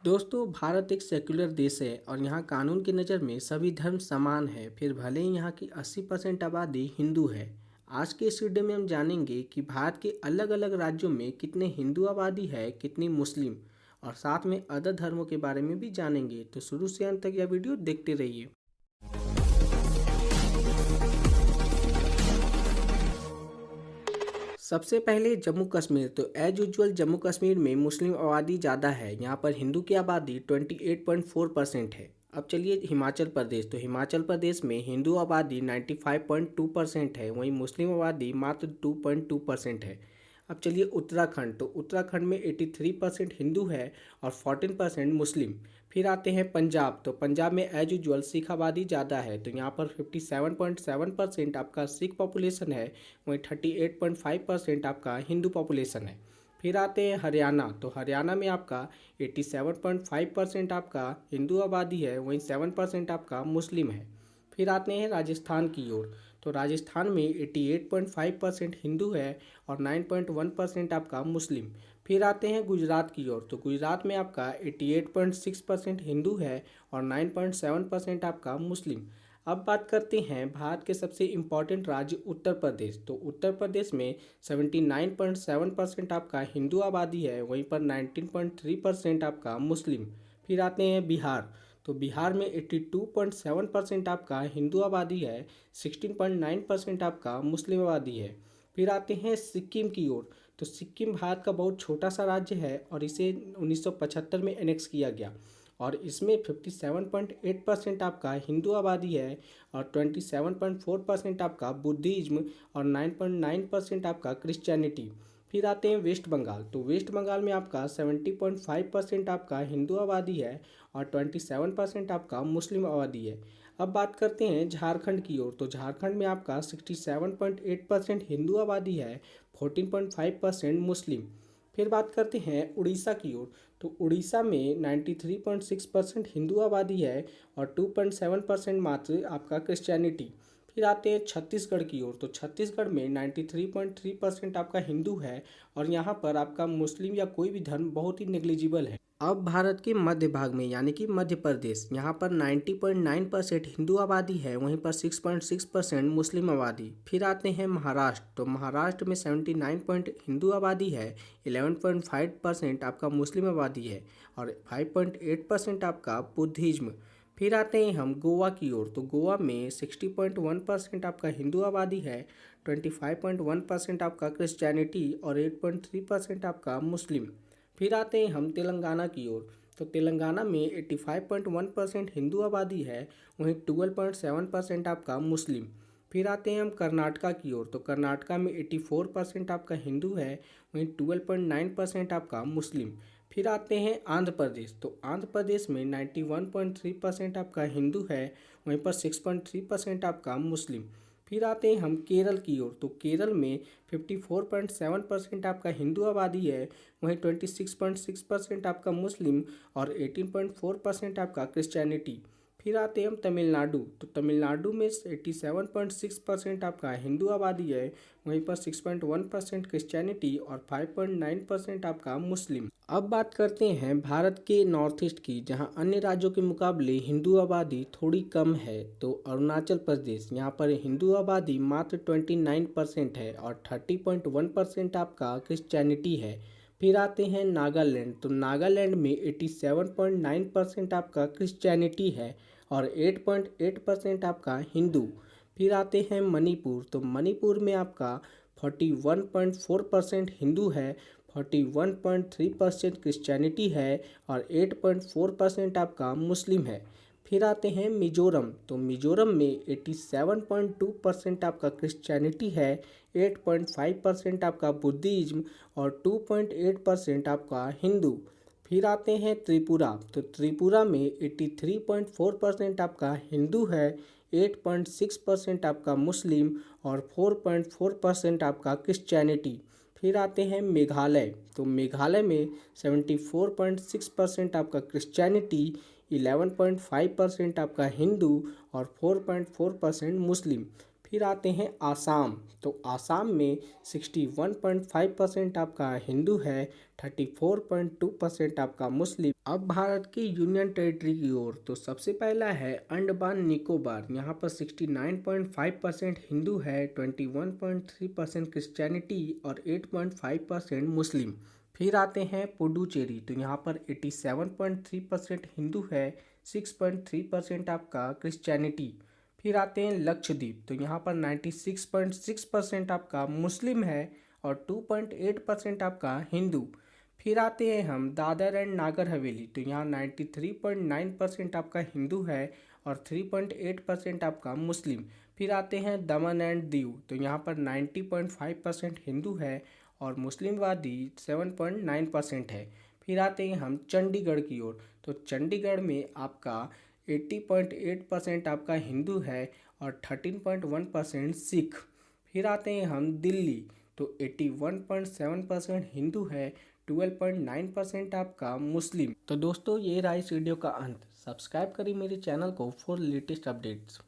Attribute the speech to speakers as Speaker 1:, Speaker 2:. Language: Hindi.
Speaker 1: दोस्तों, भारत एक सेक्युलर देश है और यहाँ कानून की नज़र में सभी धर्म समान है। फिर भले ही यहाँ की 80% आबादी हिंदू है। आज के इस वीडियो में हम जानेंगे कि भारत के अलग अलग राज्यों में कितने हिंदू आबादी है, कितनी मुस्लिम, और साथ में अदर धर्मों के बारे में भी जानेंगे। तो शुरू से अंत तक यह वीडियो देखते रहिए। सबसे पहले जम्मू कश्मीर। तो एज यूजुअल जम्मू कश्मीर में मुस्लिम आबादी ज़्यादा है। यहाँ पर हिंदू की आबादी 28.4% है। अब चलिए हिमाचल प्रदेश। तो हिमाचल प्रदेश में हिंदू आबादी 95.2% है, वहीं मुस्लिम आबादी मात्र 2.2% है। अब चलिए उत्तराखंड। तो उत्तराखंड में 83% हिंदू है और 14% मुस्लिम। फिर आते हैं पंजाब। तो पंजाब में एज यूजुअल सिख आबादी ज़्यादा है। तो यहाँ पर 57.7% आपका सिख पॉपुलेशन है, वहीं 38.5% आपका हिंदू पॉपुलेशन है। फिर आते हैं हरियाणा। तो हरियाणा में आपका 87.5% आपका हिंदू आबादी है, वहीं 7% आपका मुस्लिम है। फिर आते हैं राजस्थान की ओर। तो राजस्थान में 88.5% हिंदू है और 9.1% आपका मुस्लिम। फिर आते हैं गुजरात की ओर। तो गुजरात में आपका 88.6% हिंदू है और 9.7% आपका मुस्लिम। अब बात करते हैं भारत के सबसे इम्पॉर्टेंट राज्य उत्तर प्रदेश। तो उत्तर प्रदेश में 79.7% आपका हिंदू आबादी है, वहीं पर 19.3% आपका मुस्लिम। फिर आते हैं बिहार। तो बिहार में 82.7% आपका हिंदू आबादी है, 16.9% आपका मुस्लिम आबादी है। फिर आते हैं सिक्किम की ओर। तो सिक्किम भारत का बहुत छोटा सा राज्य है और इसे 1975 में एनेक्स किया गया, और इसमें 57.8% आपका हिंदू आबादी है और 27.4% आपका बुद्धिज्म और 9.9% आपका क्रिश्चियनिटी। फिर आते हैं वेस्ट बंगाल। तो वेस्ट बंगाल में आपका 70.5% आपका हिंदू आबादी है और 27% आपका मुस्लिम आबादी है। अब बात करते हैं झारखंड की ओर। तो झारखंड में आपका 67.8% हिंदू आबादी है, 14.5% मुस्लिम। फिर बात करते हैं उड़ीसा की ओर। तो उड़ीसा में 93.6% हिंदू आबादी है और 2.7% मात्र आपका क्रिश्चियनिटी। फिर आते हैं छत्तीसगढ़ की ओर। तो छत्तीसगढ़ में 93.3% आपका हिंदू है और यहाँ पर आपका मुस्लिम या कोई भी धर्म बहुत ही नेग्लिजिबल है। अब भारत के मध्य भाग में यानी कि मध्य प्रदेश, यहाँ पर 90.9% हिंदू आबादी है, वहीं पर 6.6% मुस्लिम आबादी। फिर आते हैं महाराष्ट्र। तो महाराष्ट्र में 79 हिंदू आबादी है, 11.5% आपका मुस्लिम आबादी है और 5.8% आपका बुद्धिज्म। फिर आते हैं हम गोवा की ओर। तो गोवा में 60.1% आपका हिंदू आबादी है, 25.1% आपका क्रिश्चियनिटी और 8.3% आपका मुस्लिम। फिर आते हैं हम तेलंगाना की ओर। तो तेलंगाना में 85.1% हिंदू आबादी है, वहीं 12.7% आपका मुस्लिम। फिर आते हैं हम कर्नाटका की ओर। तो कर्नाटका में 84% आपका हिंदू है, वहीं 12.9% आपका मुस्लिम। फिर आते हैं आंध्र प्रदेश। तो आंध्र प्रदेश में 91.3% आपका हिंदू है, वहीं पर 6.3% आपका मुस्लिम। फिर आते हैं हम केरल की ओर। तो केरल में 54.7% आपका हिंदू आबादी है, वहीं 26.6% आपका मुस्लिम और 18.4% आपका क्रिश्चियनिटी। फिर आते हैं हम तमिलनाडु। तो तमिलनाडु में 87.6% आपका हिंदू आबादी है, वहीं पर 6.1% क्रिश्चियनिटी और 5.9% आपका मुस्लिम। अब बात करते हैं भारत के नॉर्थ ईस्ट की, जहां अन्य राज्यों के मुकाबले हिंदू आबादी थोड़ी कम है। तो अरुणाचल प्रदेश, यहाँ पर हिंदू आबादी मात्र 29% है और 30.1% आपका क्रिश्चियनिटी है। फिर आते हैं नागालैंड। तो नागालैंड में 87.9% आपका क्रिश्चियनिटी है और 8.8% आपका हिंदू। फिर आते हैं मणिपुर। तो मणिपुर में आपका 41.4% हिंदू है, 41.3% क्रिश्चियनिटी है और 8.4% आपका मुस्लिम है। फिर आते हैं मिजोरम। तो मिजोरम में 87.2% आपका क्रिश्चियनिटी है, 8.5% आपका बुद्धिज्म और 2.8% आपका हिंदू। फिर आते हैं त्रिपुरा। तो त्रिपुरा में 83.4% आपका हिंदू है, 8.6% आपका मुस्लिम और 4.4% आपका क्रिश्चियनिटी। फिर आते हैं मेघालय। तो मेघालय में 74.6% आपका क्रिश्चियनिटी, 11.5% आपका हिंदू और 4.4% मुस्लिम। फिर आते हैं आसाम। तो आसाम में 61.5% आपका हिंदू है, 34.2% आपका मुस्लिम। अब भारत की यूनियन टेरिटरी की ओर, तो सबसे पहला है अंडमान निकोबार। यहाँ पर 69.5% हिंदू है, 21.3% क्रिश्चियनिटी और 8.5% मुस्लिम। फिर आते हैं पुडुचेरी। तो यहाँ पर 87.3% हिंदू है, 6.3% आपका क्रिश्चियनिटी। फिर आते हैं लक्षद्वीप। तो यहाँ पर 96.6% आपका मुस्लिम है और 2.8% आपका हिंदू। फिर आते हैं हम दादर एंड नागर हवेली। तो यहाँ 93.9% आपका हिंदू है और 3.8% आपका मुस्लिम। फिर आते हैं दमन एंड दीव। तो यहाँ पर 90.5% हिंदू है और मुस्लिमवादी 7.9% है। फिर आते हैं हम चंडीगढ़ की ओर। तो चंडीगढ़ में आपका 80.8% आपका हिंदू है और 13.1% सिख। फिर आते हैं हम दिल्ली। तो 81.7% हिंदू है, 12.9% आपका मुस्लिम। तो दोस्तों ये रहा इस वीडियो का अंत। सब्सक्राइब करिए मेरे चैनल को फॉर लेटेस्ट अपडेट्स।